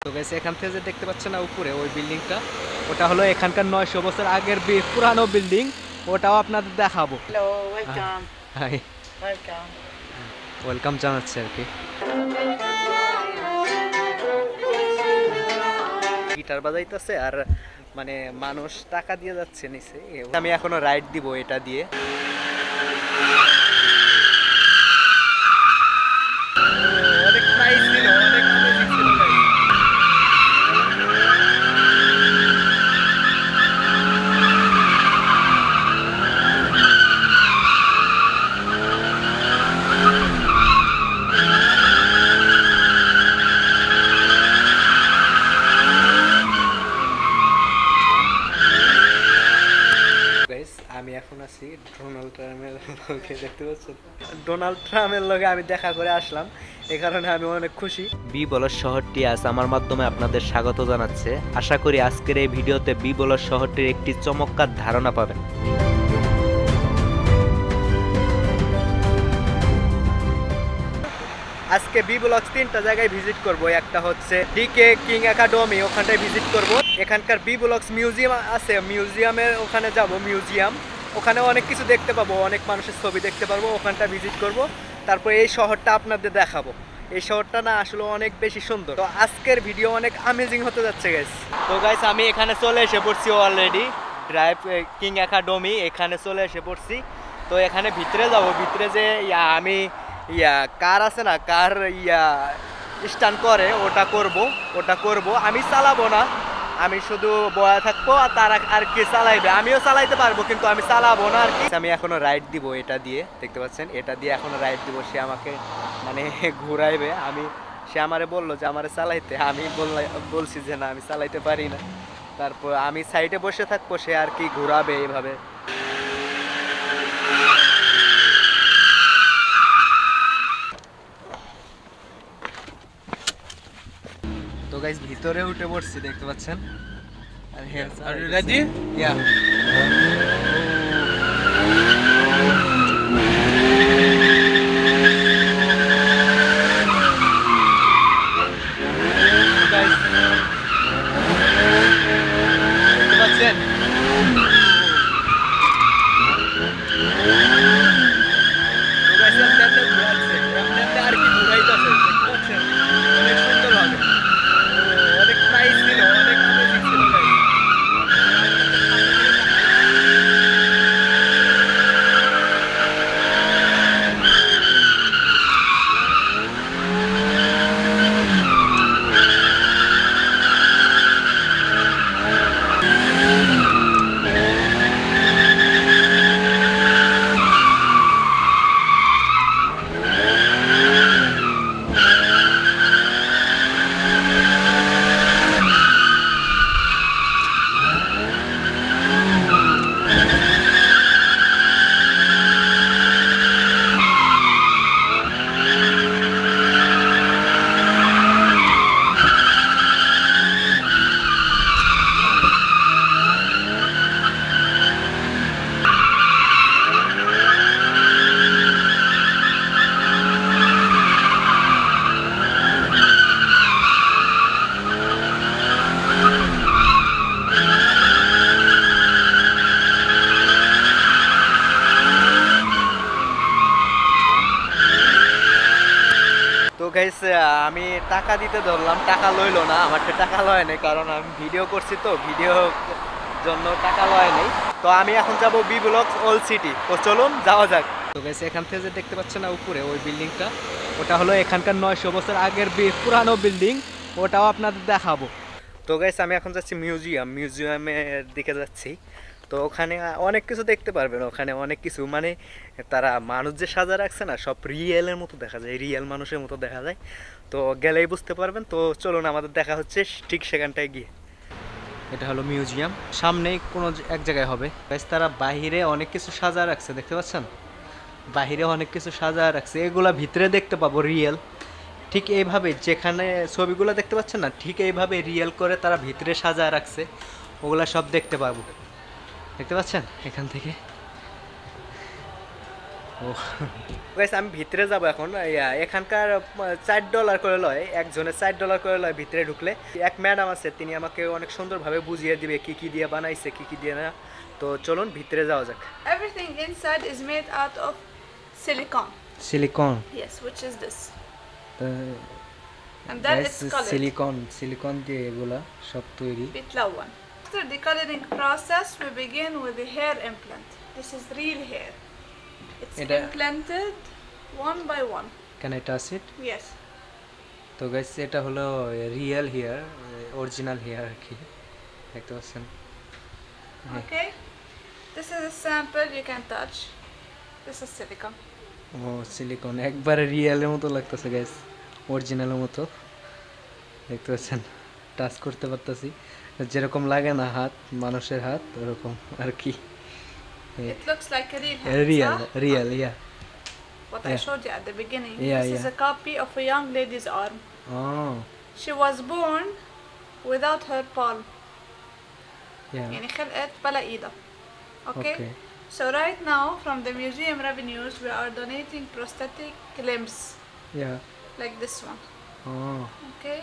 তো গাইস এখান থেকে যে দেখতে পাচ্ছেন না উপরে ওই বিল্ডিংটা, ওটা হলো এখানকার 900 বছর আগের পুরানো বিল্ডিং। ওটাও আপনাদের দেখাবো। Hello, welcome. Hi, welcome. Welcome জানাচ্ছি আর কি। গিটার বাজাইতেছে আর মানে মানুষ টাকা দিয়ে যাচ্ছে নিচে। আমি এখনো রাইড দিব এটা দিয়ে। অনেক নাইস ছিল, অনেক amazing ছিল guys। আমি এখন আছি ডোনাল্ড ট্রাম্পের লগে, দেখতে পাচ্ছেন ডোনাল্ড ট্রাম্পের লগে আমি দেখা করে আসলাম, এই কারণে আমি অনেক খুশি। বিবলস শহরটি আজ আমার মাধ্যমে আপনাদের স্বাগত জানাচ্ছে। আশা করি আজকের এই ভিডিওতে বিবলস শহরটির একটি চমৎকার ধারণা পাবেন। আজকে বিবলক্স 3টা জায়গায় ভিজিট করব। একটা হচ্ছে ডিকে কিং একাডেমি, ওখানটায় ভিজিট করব। এখানকার বিবলক্স মিউজিয়াম আছে, মিউজিয়ামের ওখানে যাব। মিউজিয়াম ওখানে অনেক কিছু দেখতে পাবো, অনেক মানুষের ছবি দেখতে পারবো, ওখানটা ভিজিট করব। তারপর এই শহরটা আপনাদের দেখাবো। এই শহরটা না আসলে অনেক বেশি সুন্দর। তো আজকের ভিডিও অনেক অ্যামেজিং হতে যাচ্ছে গাইস। তো গাইস আমি এখানে চলে এসে পড়ছি অলরেডি, ড্রাইভ কিং একাডেমি এখানে চলে এসে পড়ছি। তো এখানে ভিতরে যাব। ভিতরে যে আমি কার আছে না, কার স্টান্ট করে ওটা করব। আমি চালাবো না, আমি শুধু বয়া থাকবো আর তারা আর কি চালাইবে। আমিও চালাইতে পারবো কিন্তু আমি চালাবো না আর কি। আমি এখনো রাইড দিব এটা দিয়ে, দেখতে পাচ্ছেন এটা দিয়ে এখনো রাইড দিব। সে আমাকে মানে ঘুরাইবে। সে আমারে বললো যে আমারে চালাইতে, আমি বলছি যে না আমি চালাইতে পারি না। তারপর আমি সাইডে বসে থাকবো, সে আর কি ঘুরাবে এইভাবে। তো গাইস ভিতরে উঠে পড়ছি, দেখতে পাচ্ছেন। Are you ready? Yeah. Guys, দেখতে পাচ্ছেন? তো গাইস এমনি ঘুরাচ্ছে, এমনি আর কি ঘুরাইতেছে, দেখতে পাচ্ছেন? অনেক সুন্দর হবে। অনেক নাইস ছিল, অনেক অ্যামেজিং ছিল গাইস। তো গাইস আমি টাকা দিতে ধরলাম, টাকা লইলো না, আমারটা টাকা লয় নাই, কারণ আমি ভিডিও করছি তো ভিডিও জন্য টাকা লয় নাই। তো আমি এখন যাব বিবলক্স ওল্ড সিটি। তো চলুন যাওয়া যাক। তো গাইস এখান থেকে যে দেখতে পাচ্ছেন না উপরে ওই বিল্ডিংটা, ওটা হলো এখানকার 900 বছর আগের পুরানো বিল্ডিং। ওটাও আপনাদের দেখাবো। তো গাইস আমি এখন যাচ্ছি মিউজিয়ামের দিকে যাচ্ছি। তো ওখানে অনেক কিছু দেখতে পারবেন। ওখানে অনেক কিছু মানে তারা মানুষ যে সাজা রাখছে না, সব রিয়েলের মতো দেখা যায়, রিয়েল মানুষের মতো দেখা যায়। তো গেলেই বুঝতে পারবেন। তো চলুন আমাদের দেখা হচ্ছে ঠিক সেখানটায় গিয়ে। এটা হলো মিউজিয়াম, সামনেই কোনো এক জায়গায় হবে। গাইস তারা বাহিরে অনেক কিছু সাজা রাখছে, দেখতে পাচ্ছেন? বাহিরে অনেক কিছু সাজা রাখছে, এগুলা ভিতরে দেখতে পাবো রিয়েল। ঠিক এইভাবে যেখানে ছবিগুলো দেখতে পাচ্ছেন না, ঠিক এইভাবে রিয়েল করে তারা ভিতরে সাজা রাখছে, ওগুলা সব দেখতে পাবো। দেখতে পাচ্ছেন এখান থেকে? ও গাইস আমি ভিতরে যাব এখন। এখানকার $4 করে লয়, একজনের $4 করে লয় ভিতরে ঢুকলে। এক ম্যাডাম আছে, তিনি আমাকে অনেক সুন্দরভাবে বুঝিয়ে দিবে কি কি দিয়ে বানাইছে কি কি দিয়ে না। তো চলুন ভিতরে যাওয়া যাক। Everything inside is made out of silicone. Silicone, Yes, which is this. And then it's colored. Silicone দিয়ে এগুলা সব তৈরি। بيتلون. After the coloring process, we begin with the hair implant. This is real hair. It's এটা- implanted one by one. Can I touch it? Yes. তো guys এটা হলো real hair, original hair আর কি, দেখতে পাচ্ছেন। Okay. This is a sample you can touch. This is silicone. ও silicone, একবারে রিয়েলের মতো লাগতেছে গাইস, অরিজিনালের মতো দেখতে পাচ্ছেন। টাচ করতে পারতেছি, যেরকম লাগে না হাত, মানুষের হাত ওরকম আর কি। It looks like a real hand. Real huh? Real yeah. What I showed you at the beginning. Yeah, This is yeah. a copy of a young lady's arm. ও She was born without her palm. ইয়া يعني خلقت بلا ايدها. Okay? Okay. So right now from the museum revenues we are donating prosthetic limbs yeah like this one. ও। Okay?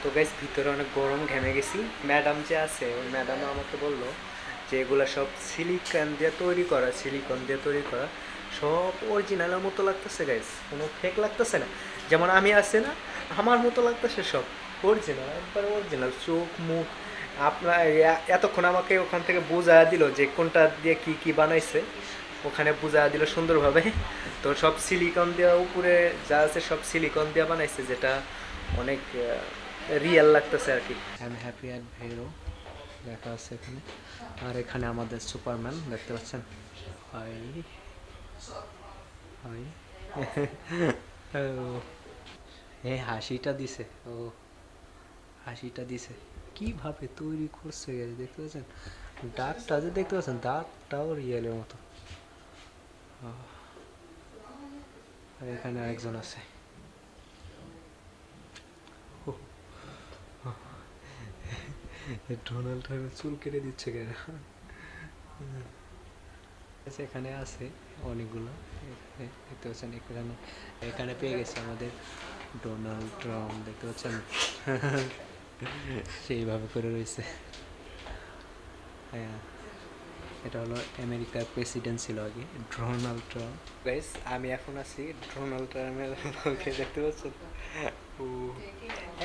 তো guys ভিতরে অনেক গরম, ঘেমে গেছি। Madam যে আছে ওই ম্যাডাম আমাকে বললো যে এগুলা সব সিলিকন দিয়ে তৈরি করা, সিলিকন দিয়ে তৈরি করা, সব অরিজিনালের মতো লাগতেছে গাইস, কোনো ফেক লাগতেছে না। যেমন আমি আছে না, আমার মতো লাগতেছে সব অরিজিনাল, একবার অরিজিনাল, চোখ মুখ। আপনার এতক্ষণ আমাকে ওখান থেকে বোঝা দিল যে কোনটা দিয়ে কি কি বানাইছে, ওখানে বোঝা দিল সুন্দরভাবে। তো সব সিলিকন দেওয়া, উপরে যা আছে সব সিলিকন দিয়ে বানাইছে, যেটা অনেক রিয়েল লাগতেছে আর কি। আমি হ্যাপি অ্যাট ভেরো দেখা আছে এখানে, আর এখানে আমাদের সুপারম্যান দেখতে পাচ্ছেন। হাই হাই এই হাসিটা দিছে, ও হাসিটা দিছে কিভাবে তৈরি করছে guys, দেখতে পাচ্ছেন দাঁতটা, যে দেখতে পাচ্ছেন দাঁতটাও রিয়েলের মতো। আর এখানে আরেকজন আছে। ডোনাল্ড ট্রাম্পের চুল কেটে দিচ্ছে কেন? এখানে আছে অনেকগুলো, দেখতে পাচ্ছেন। এখানে এখানে পেয়ে গেছে আমাদের ডোনাল্ড ট্রাম্প, দেখতে পাচ্ছেন সেইভাবে করে রয়েছে। হ্যাঁ, এটা হলো আমেরিকার প্রেসিডেন্ট ছিল আগে, ডোনাল্ড ট্রাম্প। গাইস আমি এখন আছি ডোনাল্ড ট্রাম্পের লগে, দেখতে পাচ্ছেন। ও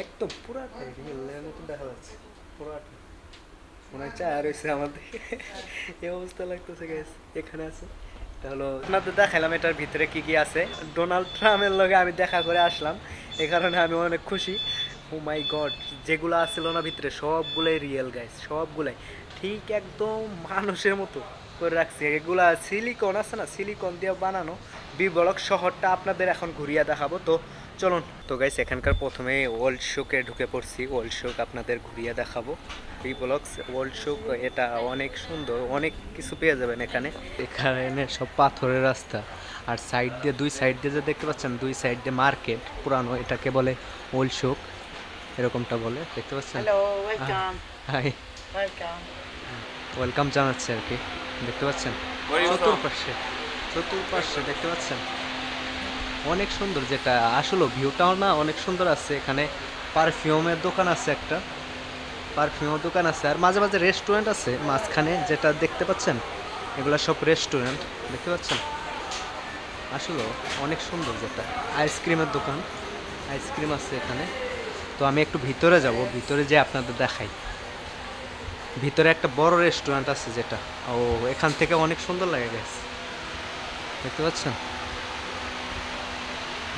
একদম পুরাটা রিয়েলের মতো দেখা যাচ্ছে, পুরাটা মনে হয় চায়া রয়েছে আমাদের, এই অবস্থা লাগতেছে গাইস। এখানে আছে, এটা হলো আপনাদের দেখাইলাম এটার ভিতরে কি কি আছে। ডোনাল্ড ট্রাম্পের লগে আমি দেখা করে আসলাম, এই কারণে আমি অনেক খুশি। ও মাই গড, যেগুলো আসছিল না ভিতরে সবগুলাই রিয়েল গাইস, সবগুলাই ঠিক একদম মানুষের মতো করে রাখছি। এগুলা সিলিকন আছে না, সিলিকন দিয়ে বানানো। বি ব্লক শহরটা আপনাদের এখন ঘুরিয়ে দেখাবো, তো চলুন। তো গাইস এখানকার প্রথমে ওল্ড শোকে ঢুকে পড়ছি, ওল্ড শোক আপনাদের ঘুরিয়ে দেখাবো। বি ব্লকস ওল্ড শোক, এটা অনেক সুন্দর, অনেক কিছু পেয়ে যাবেন এখানে। এখানে সব পাথরের রাস্তা, আর সাইড দিয়ে, দুই সাইড দিয়ে যে দেখতে পাচ্ছেন, দুই সাইড দিয়ে মার্কেট পুরানো, এটাকে বলে ওল্ড শোক, এরকমটা বলে, দেখতে পাচ্ছেন। Hello, welcome. Hi, Welcome. Welcome জানাচ্ছে আর কি, দেখতে পাচ্ছেন। চতুর্পাশে চতুর্পাশে দেখতে পাচ্ছেন অনেক সুন্দর, যেটা আসলে ভিউটাও না অনেক সুন্দর আছে। এখানে পারফিউমের দোকান আছে, একটা পারফিউমের দোকান আছে, আর মাঝে মাঝে রেস্টুরেন্ট আছে মাঝখানে, যেটা দেখতে পাচ্ছেন। এগুলো সব রেস্টুরেন্ট, দেখতে পাচ্ছেন। আসলে অনেক সুন্দর, যেটা আইসক্রিমের দোকান, আইসক্রিম আছে এখানে। তো আমি একটু ভিতরে যাব, ভিতরে যে আপনাদের দেখাই। ভিতরে একটা বড় রেস্টুরেন্ট আছে, যেটা ও এখান থেকে অনেক সুন্দর লাগে গেছে, দেখতে পাচ্ছেন।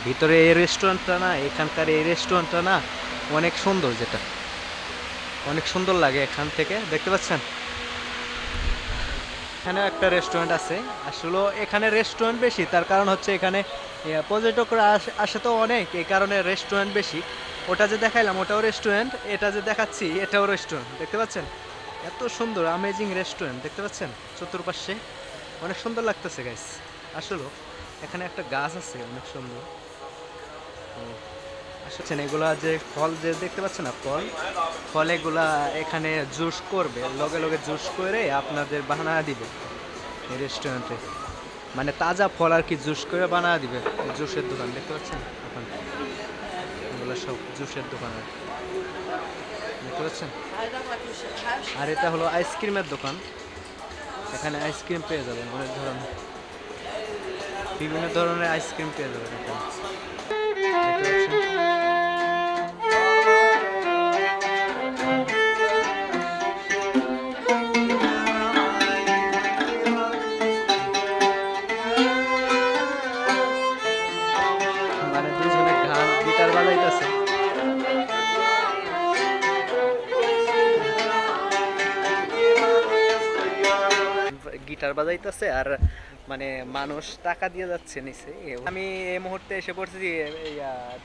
ভিতরে এই রেস্টুরেন্টটা না, এখানকার এই রেস্টুরেন্টটা না অনেক সুন্দর, যেটা অনেক সুন্দর লাগে এখান থেকে, দেখতে পাচ্ছেন। এখানেও একটা রেস্টুরেন্ট আছে। আসলে এখানে রেস্টুরেন্ট বেশি, তার কারণ হচ্ছে এখানে পর্যটকরা আসে তো অনেক, এই কারণে রেস্টুরেন্ট বেশি। ওটা যে দেখাইলাম ওটাও রেস্টুরেন্ট, এটা যে দেখাচ্ছি এটাও রেস্টুরেন্ট, দেখতে পাচ্ছেন। এত সুন্দর অ্যামেজিং রেস্টুরেন্ট, দেখতে পাচ্ছেন চতুর্পাশে, অনেক সুন্দর লাগতেছে গাইস। আসলে এখানে একটা গাছ আছে অনেক সুন্দর। আসলে এগুলা যে ফল যে দেখতে পাচ্ছেন না, ফল এগুলা এখানে জুস করবে, লগে লগে জুস করে আপনাদের বানায় দিবে এই রেস্টুরেন্টে। মানে তাজা ফল আর কি জুস করে বানা দিবে। জুসের দোকান দেখতে পাচ্ছেন এখন, এগুলো সব জুসের দোকান আর কি। দেখতে পাচ্ছেন। আর এটা হলো আইসক্রিমের দোকান, এখানে আইসক্রিম পেয়ে যাবেন অনেক ধরনের, বিভিন্ন ধরনের আইসক্রিম পেয়ে যাবেন এখানে। দেখতে পাচ্ছেন। মানে দুজনে গান গিটার বাজাইতেছে। গিটার বাজাইতেছে আর মানে মানুষ টাকা দিয়ে যাচ্ছে নিচে। আমি এই মুহূর্তে এসে পড়ছি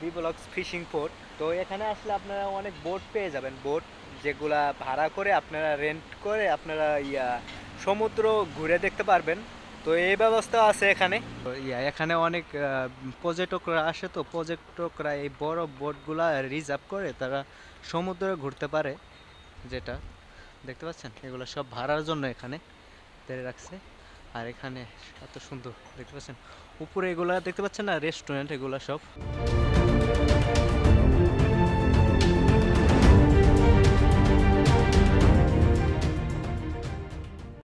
বি ব্লকস ফিশিং পোর্ট। তো এখানে আসলে আপনারা অনেক বোট পেয়ে যাবেন, বোট যেগুলা ভাড়া করে আপনারা রেন্ট করে আপনারা সমুদ্র ঘুরে দেখতে পারবেন। তো এই ব্যবস্থা আছে এখানে। তো এখানে অনেক পর্যটকরা আসে, তো পর্যটকরা এই বড় বোটগুলা রিজার্ভ করে তারা সমুদ্রে ঘুরতে পারে, যেটা দেখতে পাচ্ছেন এগুলো সব ভাড়ার জন্য এখানে তেরে রাখছে। আর এখানে এত সুন্দর দেখতে পাচ্ছেন উপরে এগুলা দেখতে পাচ্ছেন না, রেস্টুরেন্ট এগুলা সব।